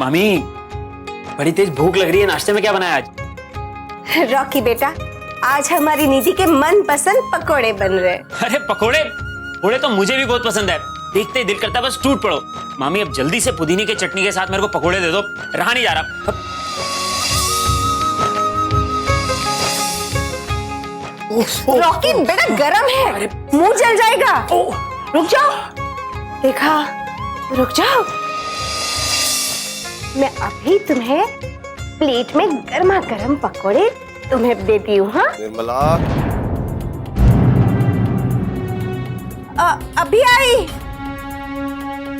मामी बड़ी तेज भूख लग रही है, नाश्ते में क्या बनाया आज? रॉकी बेटा, आज हमारी निधि के मनपसंद पकोड़े बन रहे। अरे पकोड़े पकोड़े तो मुझे भी बहुत पसंद है, देखते ही दिल करता है बस टूट पड़ो। मामी अब जल्दी से पुदीने की चटनी के साथ मेरे को पकोड़े दे दो, रहा नहीं जा रहा। रॉकी बेटा गरम है, मुंह जल जाएगा। रुक जाओ, देखा, रुक जाओ। मैं अभी तुम्हें प्लेट में गर्मा गर्म पकोड़े तुम्हें देती हूँ। हाँ निर्मला, अभी आई।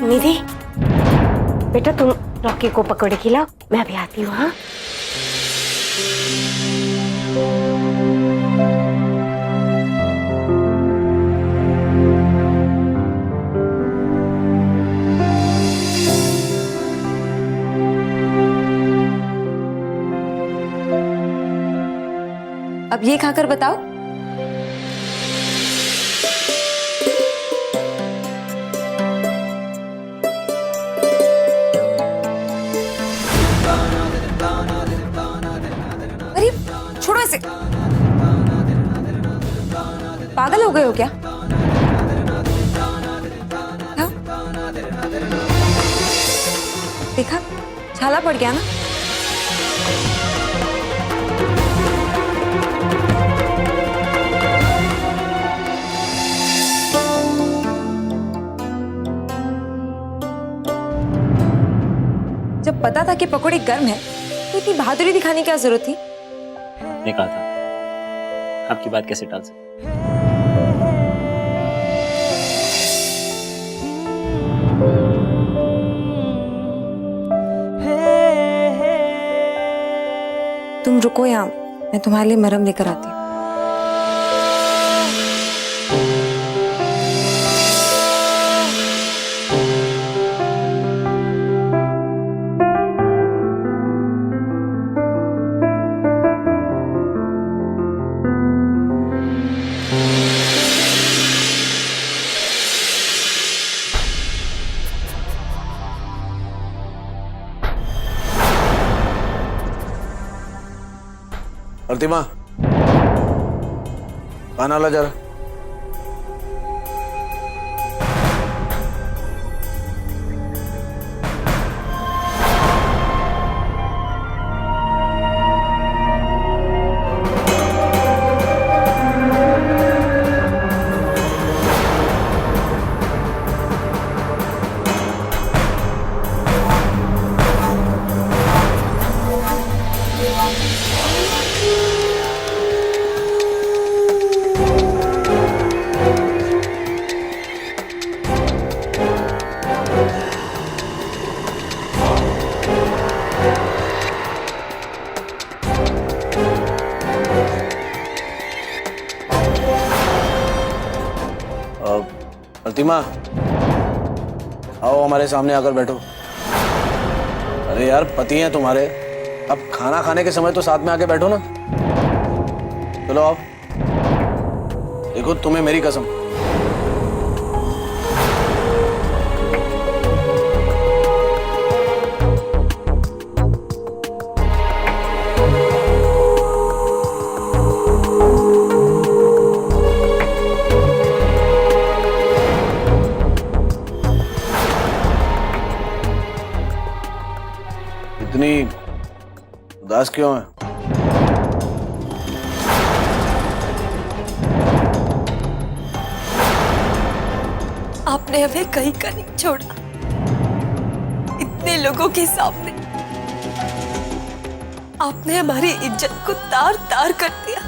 निधि बेटा, तुम रॉकी को पकोड़े खिलाओ, मैं अभी आती हूँ। हाँ अब ये खाकर बताओ। अरे छोड़ो इसे, पागल हो गए हो क्या? हाँ? देखा, छाला पड़ गया ना। जब पता था कि पकोड़े गर्म है तो इतनी बहादुरी दिखाने की क्या जरूरत थी? ने कहा था, आपकी बात कैसे टाल सकते? तुम रुको यहाँ, मैं तुम्हारे लिए मरहम लेकर आती हूँ। प्रतिमा, खाना ला जरा। प्रतिमा, आओ हमारे सामने आकर बैठो। अरे यार, पति हैं तुम्हारे, अब खाना खाने के समय तो साथ में आके बैठो ना। चलो आओ, देखो तुम्हें मेरी कसम। इतनी उदास क्यों है? आपने हमें कहीं का नहीं छोड़ा, इतने लोगों के सामने आपने हमारी इज्जत को तार तार कर दिया।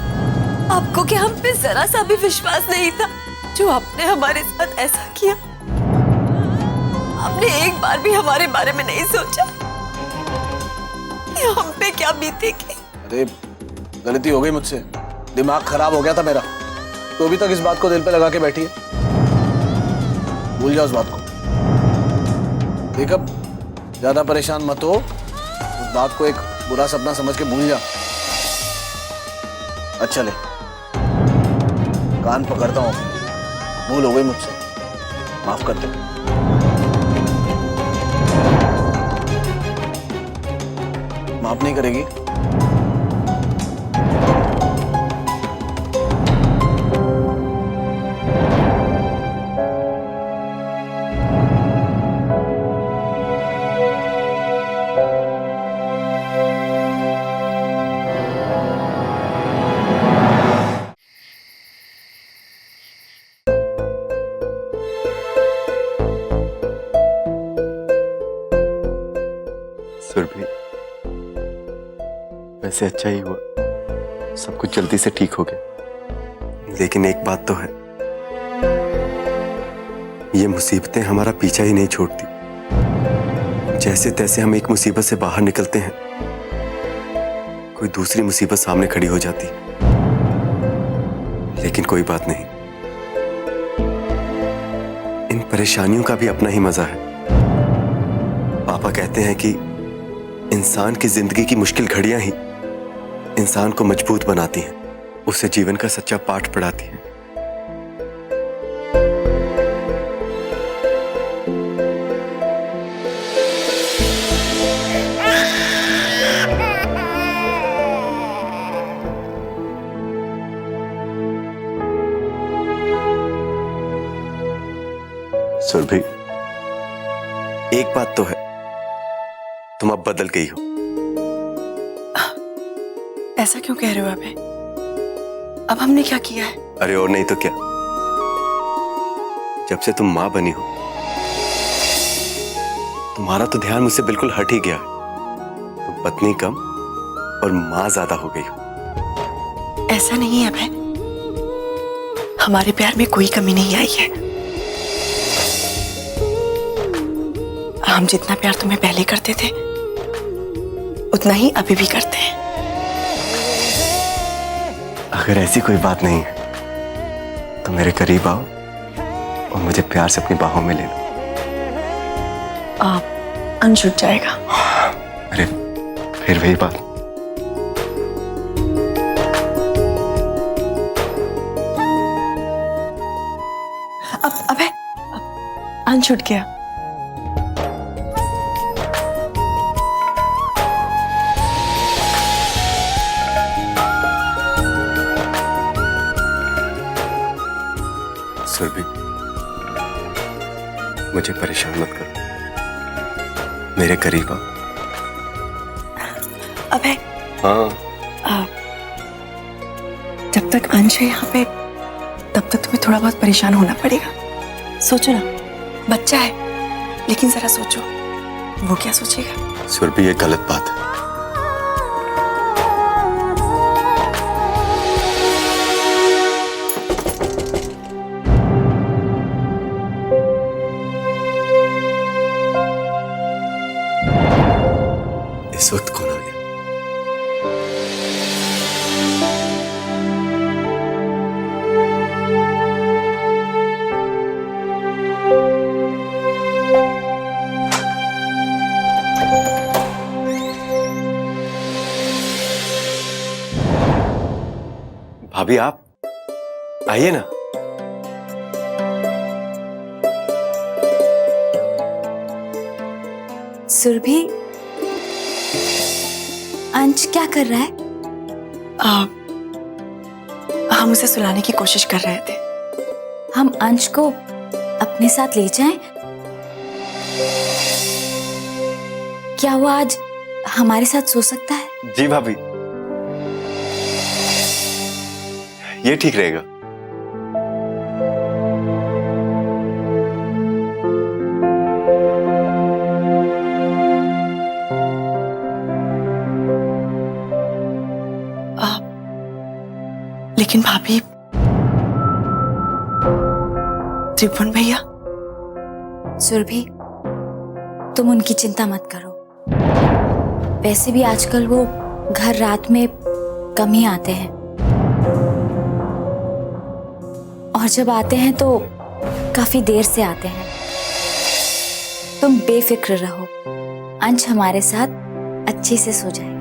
आपको क्या हम पे जरा सा भी विश्वास नहीं था जो आपने हमारे साथ ऐसा किया? आपने एक बार भी हमारे बारे में नहीं सोचा हम पे क्या बीतेगी? अरे गलती हो गई मुझसे, दिमाग खराब हो गया था मेरा, तो अभी तक इस बात को दिल पे लगा के बैठी है। भूल जाओ उस बात को। देख, अब ज्यादा परेशान मत हो, उस बात को एक बुरा सपना समझ के भूल जा। अच्छा ले, कान पकड़ता हूँ, भूल हो गई मुझसे, माफ कर दे। माफ नहीं करेगी? सुरभि, वैसे अच्छा ही हुआ, सब कुछ जल्दी से ठीक हो गया। लेकिन एक बात तो है, ये मुसीबतें हमारा पीछा ही नहीं छोड़ती। जैसे तैसे हम एक मुसीबत से बाहर निकलते हैं, कोई दूसरी मुसीबत सामने खड़ी हो जाती। लेकिन कोई बात नहीं, इन परेशानियों का भी अपना ही मजा है। पापा कहते हैं कि इंसान की जिंदगी की मुश्किल घड़ियां ही इंसान को मजबूत बनाती हैं, उसे जीवन का सच्चा पाठ पढ़ाती हैं। सुरभि, एक बात तो है, तुम अब बदल गई हो। ऐसा क्यों कह रहे हो अबे? अब हमने क्या किया है? अरे और नहीं तो क्या, जब से तुम मां बनी हो, तुम्हारा तो ध्यान मुझसे बिल्कुल हट ही गया है। तुम पत्नी कम और मां ज्यादा हो गई हो। ऐसा नहीं है अबे, हमारे प्यार में कोई कमी नहीं आई है। हम जितना प्यार तुम्हें पहले करते थे, उतना ही अभी भी करते हैं। अगर ऐसी कोई बात नहीं है तो मेरे करीब आओ और मुझे प्यार से अपनी बाहों में ले लो। आप अंश उठ जाएगा। अरे फिर वही बात, अबे अंश उठ गया। सुरभि, मुझे परेशान मत करो, मेरे करीब आओ। अबे हाँ, जब तक अंश है यहाँ पे, तब तक तुम्हें थोड़ा बहुत परेशान होना पड़ेगा। सोचो ना, बच्चा है, लेकिन जरा सोचो वो क्या सोचेगा। सुरभि, ये गलत बात है। इस वक्त कौन आ गया? भाभी, आप आइए ना। सुरभि, अंश क्या कर रहा है? हम उसे सुलाने की कोशिश कर रहे थे। हम अंश को अपने साथ ले जाएं? क्या वो आज हमारे साथ सो सकता है? जी भाभी, ये ठीक रहेगा। लेकिन भाभी, त्रिभुवन भैया। सुरभि, तुम उनकी चिंता मत करो। वैसे भी आजकल वो घर रात में कम ही आते हैं, और जब आते हैं तो काफी देर से आते हैं। तुम बेफिक्र रहो, अंश हमारे साथ अच्छे से सो जाए।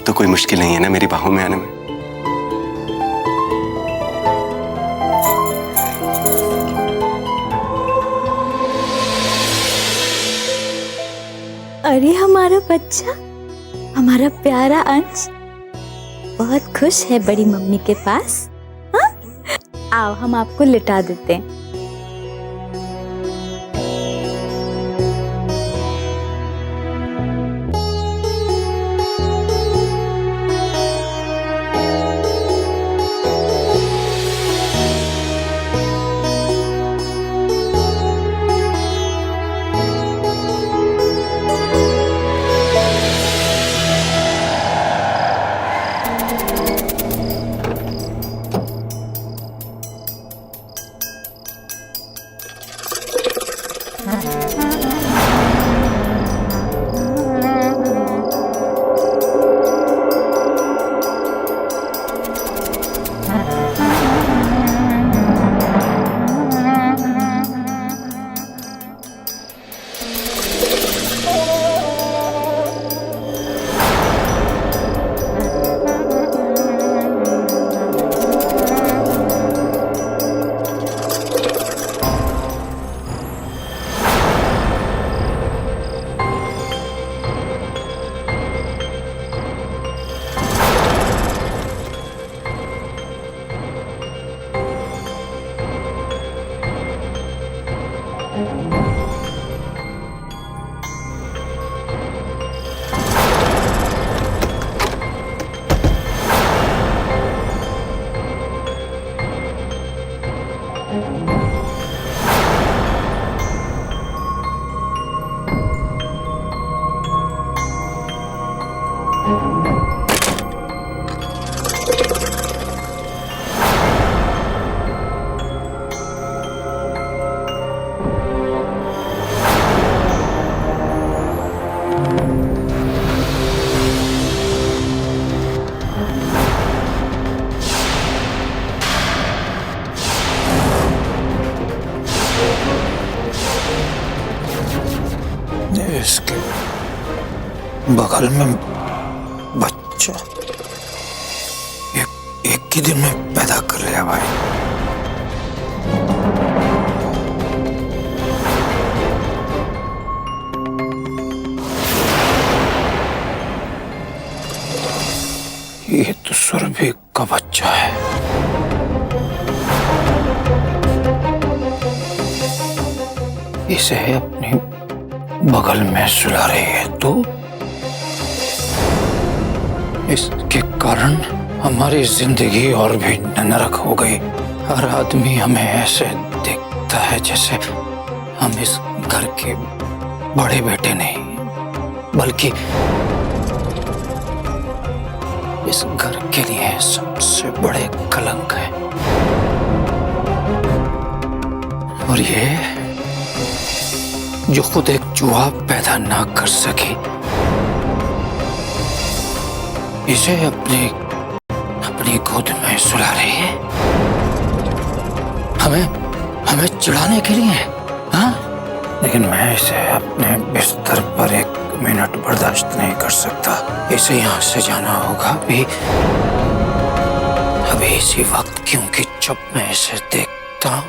तो कोई मुश्किल नहीं है ना मेरी बाहों में आने में। अरे हमारा बच्चा, हमारा प्यारा अंश बहुत खुश है बड़ी मम्मी के पास। हाँ? आओ हम आपको लिटा देते हैं। इसके बगल में बच्चा एक ही दिन में पैदा कर लिया भाई। ये तो सुरभि का बच्चा है। इसे अपनी बगल में सुला रही है तो इसके कारण हमारी जिंदगी और भी नरक हो गई। हर आदमी हमें ऐसे देखता है जैसे हम इस घर के बड़े बेटे नहीं बल्कि इस घर के लिए सबसे बड़े कलंक है। और ये जो खुद एक जुआ पैदा ना कर सकी, इसे अपनी गोद में सुला रही है। हमें चिढ़ाने के लिए, हाँ? लेकिन मैं इसे अपने बिस्तर पर 1 मिनट बर्दाश्त नहीं कर सकता। इसे यहाँ से जाना होगा अभी इसी वक्त, क्योंकि जब मैं इसे देखता हूँ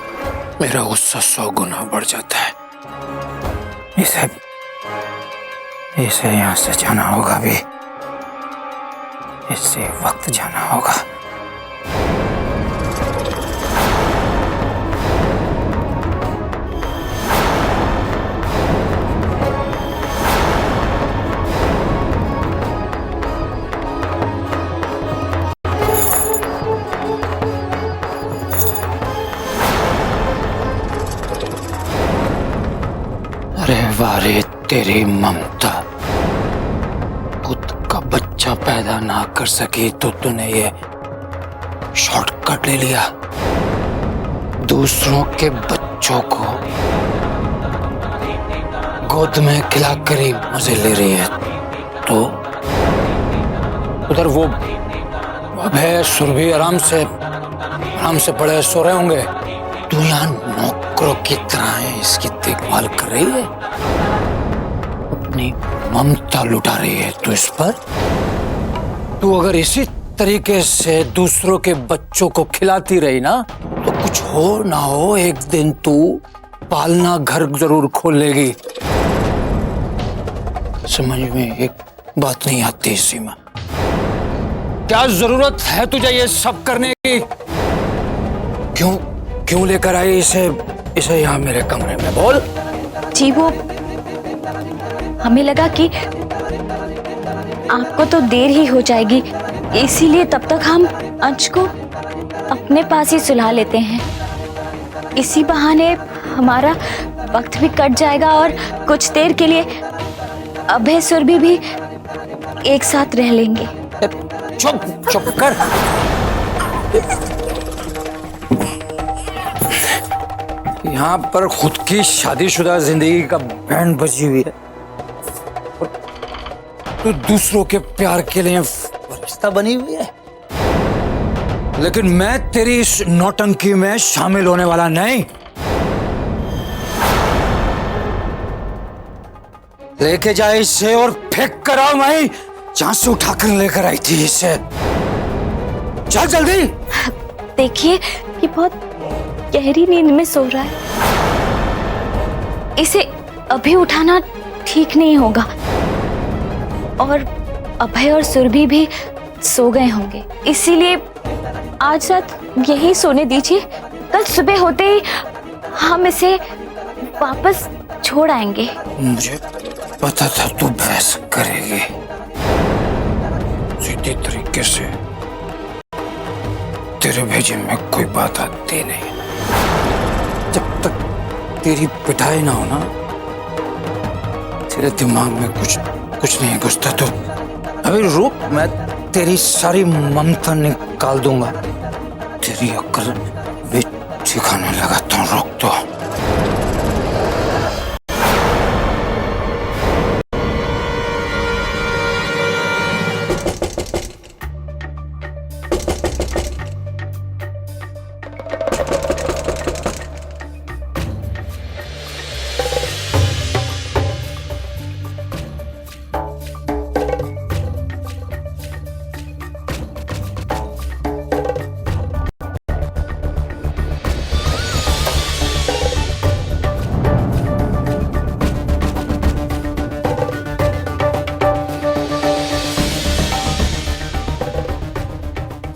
मेरा गुस्सा 100 गुना बढ़ जाता है। इसे यहाँ से जाना होगा अभी, इसी वक्त जाना होगा। अरे वारे तेरी ममता, खुद का बच्चा पैदा ना कर सकी तो तूने ये शॉर्टकट ले लिया। दूसरों के बच्चों को गोद में खिलाकर ही मजे ले रही है। तो उधर वो अभय सुरभि आराम से पड़े सो रहे होंगे। तू यहाँ नौकरों की तरह इसकी देखभाल कर रही है, अपनी ममता लुटा रही है तू इस पर। तू अगर इसी तरीके से दूसरों के बच्चों को खिलाती रही ना तो कुछ हो ना हो एक दिन तू पालना घर जरूर खोल लेगी। समझ में एक बात नहीं आती सीमा, क्या जरूरत है तुझे ये सब करने की? क्यों लेकर आई इसे यहाँ मेरे कमरे में? बोल। जी वो हमें लगा कि आपको तो देर ही हो जाएगी, इसीलिए तब तक हम अंश को अपने पास ही सुला लेते हैं। इसी बहाने हमारा वक्त भी कट जाएगा और कुछ देर के लिए अभय सुरभि भी एक साथ रह लेंगे। चुप कर। यहाँ पर खुद की शादीशुदा जिंदगी का बैंड बजी हुई है और तो दूसरों के प्यार के लिए फरिश्ता बनी हुई है। लेकिन मैं तेरी इस नौटंकी में शामिल होने वाला नहीं। लेके जाए इसे और फेंक कर आओ वहीं जहां से उठाकर लेकर आई थी इसे। चल जल्दी। देखिए ये बहुत गहरी नींद में सो रहा है, इसे अभी उठाना ठीक नहीं होगा। और अभय और सुरभि भी सो गए होंगे, इसीलिए आज रात यही सोने दीजिए। कल सुबह होते ही हम इसे वापस छोड़ आएंगे। मुझे पता था तू बहस करेगी। सीधे तरीके से तेरे भेजे में कोई बात आती नहीं। जब तक तेरी पिटाई ना हो ना तेरे दिमाग में कुछ नहीं घुसता। तो अभी रुक, मैं तेरी सारी ममता निकाल दूंगा। तेरी अक्ल भी ठिकाने लगाता हूँ, रुक तो।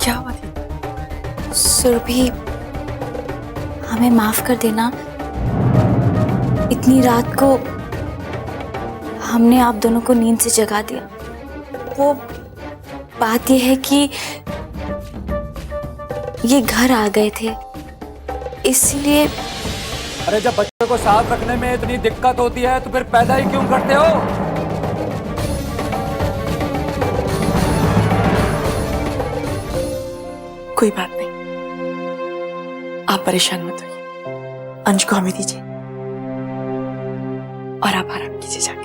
क्या हुआ दीदी? सुरभि हमें माफ कर देना। इतनी रात को हमने आप दोनों को नींद से जगा दिया। वो बात यह है कि ये घर आ गए थे, इसलिए। अरे जब बच्चों को साथ रखने में इतनी दिक्कत होती है तो फिर पैदा ही क्यों करते हो? कोई बात नहीं, आप परेशान मत होइए। अंश को हमें दीजिए और आप आराम कीजिए जाके।